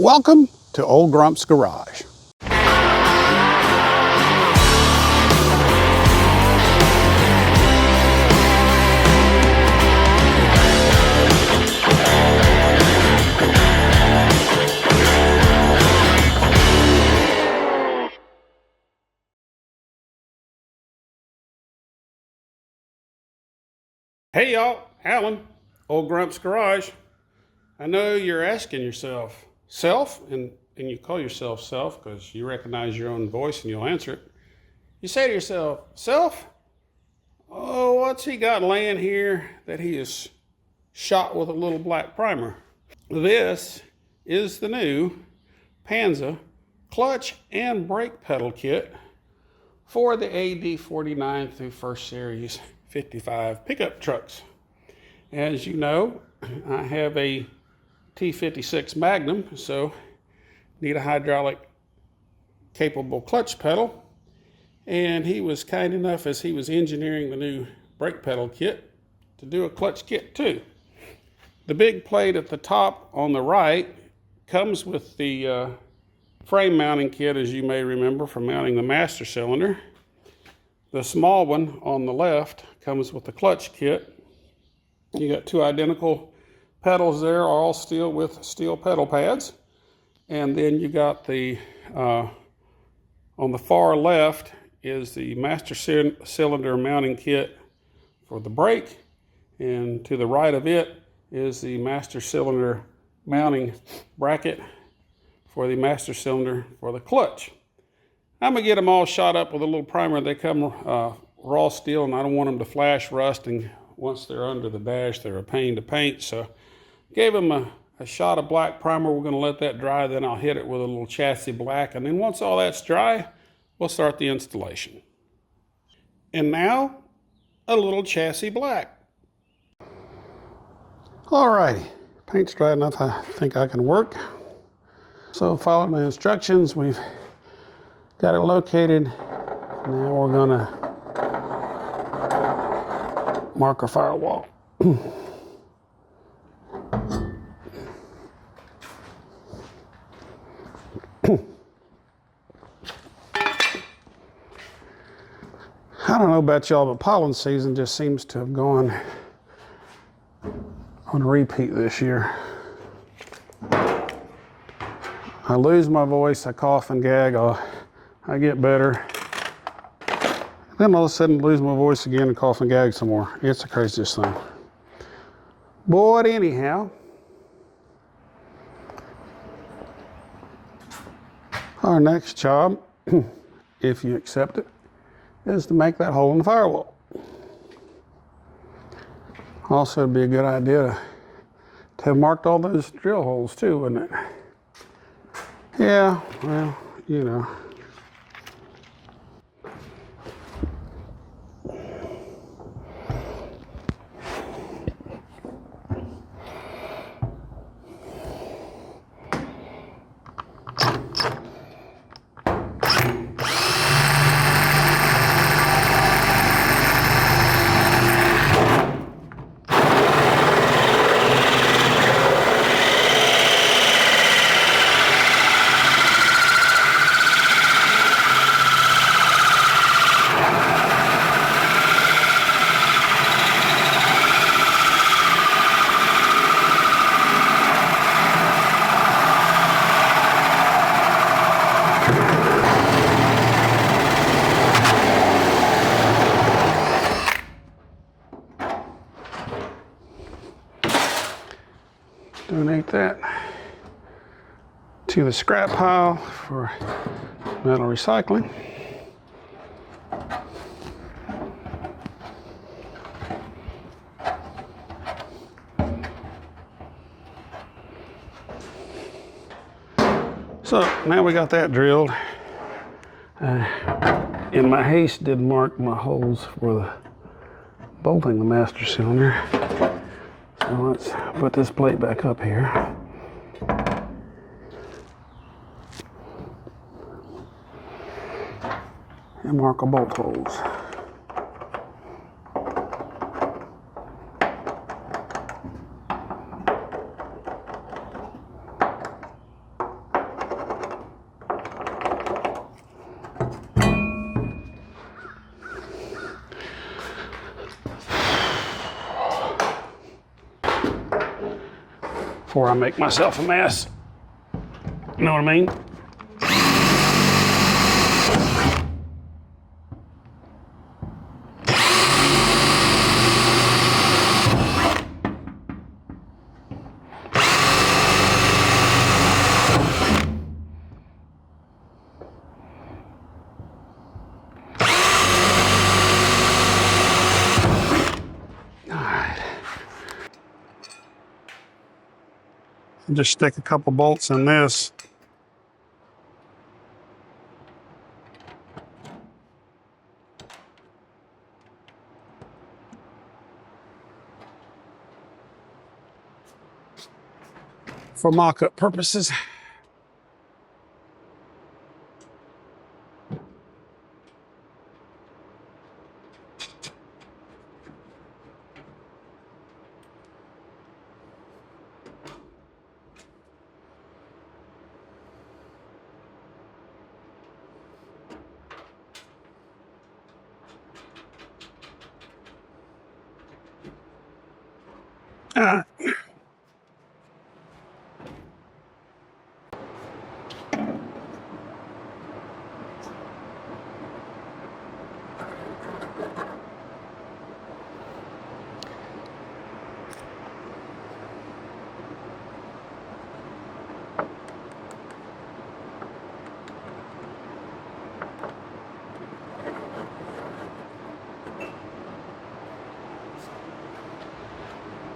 Welcome to Old Grump's Garage. Hey y'all, Alan, Old Grump's Garage. I know you're asking yourself, self, and you call yourself self because you recognize your own voice and you'll answer it. You say to yourself, self, oh, what's he got laying here that he is shot with a little black primer? This is the new Panza clutch and brake pedal kit for the AD49 through First Series 55 pickup trucks. As you know, I have a T56 Magnum, so need a hydraulic capable clutch pedal. And he was kind enough, as he was engineering the new brake pedal kit, to do a clutch kit too. The big plate at the top on the right comes with the frame mounting kit, as you may remember, for mounting the master cylinder. The small one on the left comes with the clutch kit. You got two identical pedals there, all steel with steel pedal pads. And then you got the, on the far left is the master cylinder mounting kit for the brake. And to the right of it is the master cylinder mounting bracket for the master cylinder for the clutch. I'm gonna get them all shot up with a little primer. They come raw steel, and I don't want them to flash, rust, and once they're under the dash, they're a pain to paint. So gave them a shot of black primer. We're gonna let that dry, then I'll hit it with a little chassis black. And then once all that's dry, we'll start the installation. And now, a little chassis black. All righty, paint's dry enough, I think I can work. So follow the instructions. We've got it located. Now we're gonna mark our firewall. I don't know about y'all, but pollen season just seems to have gone on repeat this year. I lose my voice, I cough and gag, I get better. Then all of a sudden lose my voice again and cough and gag some more. It's the craziest thing. But anyhow, our next job, if you accept it, is to make that hole in the firewall. Also, it'd be a good idea to have marked all those drill holes too, wouldn't it? Yeah, well, you know. Donate that to the scrap pile for metal recycling. So now we got that drilled. In my haste, did mark my holes for the bolting the master cylinder. So let's put this plate back up here. And mark our bolt holes. before I make myself a mess. You know what I mean? Just stick a couple bolts in this. For mock-up purposes.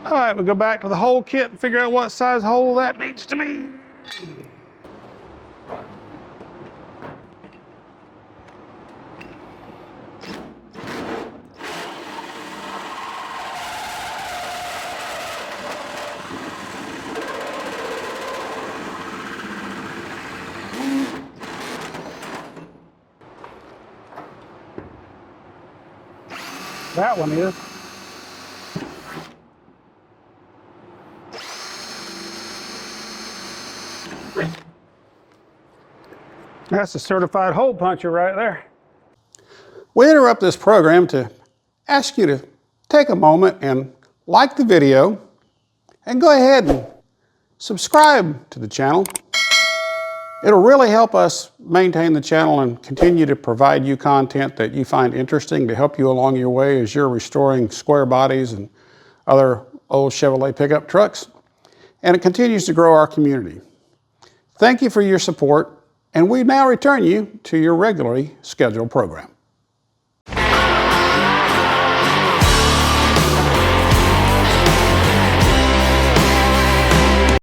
All right, we'll go back to the hole kit and figure out what size hole that needs to be. That one is. That's a certified hole puncher right there. We interrupt this program to ask you to take a moment and like the video and go ahead and subscribe to the channel. It'll really help us maintain the channel and continue to provide you content that you find interesting to help you along your way as you're restoring square bodies and other old Chevrolet pickup trucks. And it continues to grow our community. Thank you for your support, and we now return you to your regularly scheduled program.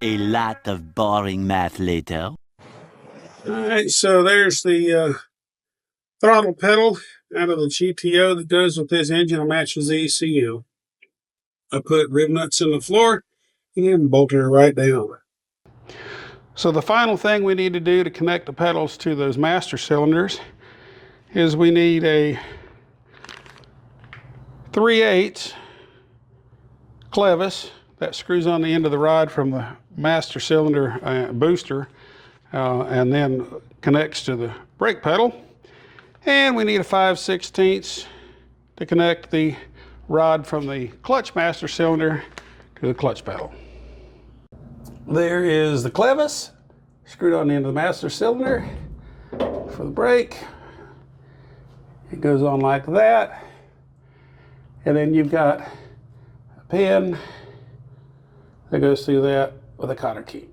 A lot of boring math later. All right, so there's the throttle pedal out of the GTO that goes with this engine and matches the ECU. I put rib nuts in the floor and bolted it right down. So the final thing we need to do to connect the pedals to those master cylinders is we need a 3/8 clevis that screws on the end of the rod from the master cylinder booster and then connects to the brake pedal. And we need a 5/16 to connect the rod from the clutch master cylinder to the clutch pedal. There is the clevis screwed on the end of the master cylinder for the brake. It goes on like that. And then you've got a pin that goes through that with a cotter key.